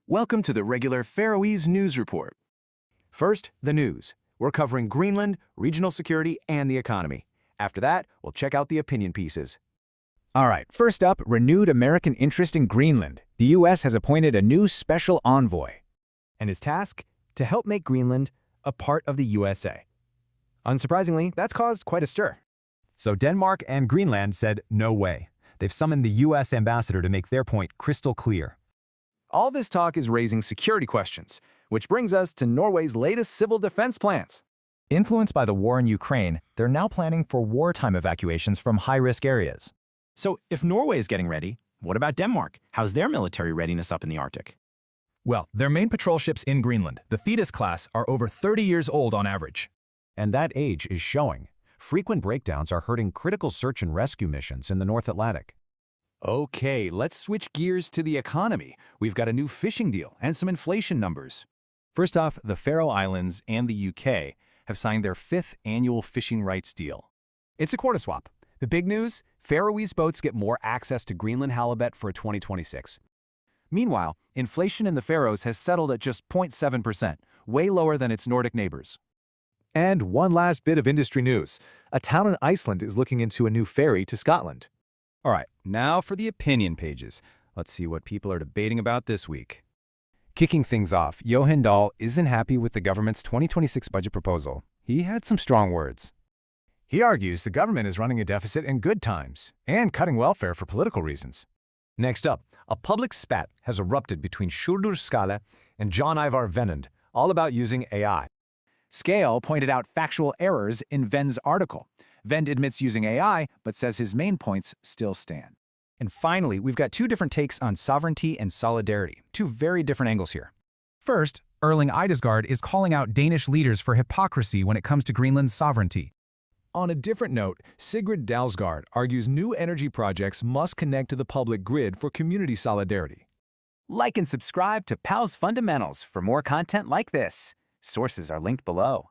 Welcome to the regular Faroese News Report. First, the news. We're covering Greenland, regional security, and the economy. After that, we'll check out the opinion pieces. All right, first up, renewed American interest in Greenland. The U.S. has appointed a new special envoy. And his task? To help make Greenland a part of the USA. Unsurprisingly, that's caused quite a stir. So Denmark and Greenland said no way. They've summoned the U.S. ambassador to make their point crystal clear. All this talk is raising security questions, which brings us to Norway's latest civil defense plans. Influenced by the war in Ukraine, they're now planning for wartime evacuations from high-risk areas. So if Norway is getting ready, what about Denmark? How's their military readiness up in the Arctic? Well, their main patrol ships in Greenland, the Thetis class, are over 30 years old on average. And that age is showing. Frequent breakdowns are hurting critical search and rescue missions in the North Atlantic. Okay, let's switch gears to the economy. We've got a new fishing deal and some inflation numbers. First off, the Faroe Islands and the UK have signed their 5th annual fishing rights deal. It's a quota swap. The big news? Faroese boats get more access to Greenland halibut for 2026. Meanwhile, inflation in the Faroes has settled at just 0.7%, way lower than its Nordic neighbors. And one last bit of industry news. A town in Iceland is looking into a new ferry to Scotland. All right, now for the opinion pages. Let's see what people are debating about this week. Kicking things off, Johan Dahl isn't happy with the government's 2026 budget proposal. He had some strong words. He argues the government is running a deficit in good times and cutting welfare for political reasons. Next up, a public spat has erupted between Sjurdur Skale and John Ivar Venand, all about using AI. Scale pointed out factual errors in Vend's article. Vend admits using AI, but says his main points still stand. And finally, we've got two different takes on sovereignty and solidarity. Two very different angles here. First, Erling Eidesgaard is calling out Danish leaders for hypocrisy when it comes to Greenland's sovereignty. On a different note, Sigrid Dalsgaard argues new energy projects must connect to the public grid for community solidarity. Like and subscribe to PAL's Fundamentals for more content like this. Sources are linked below.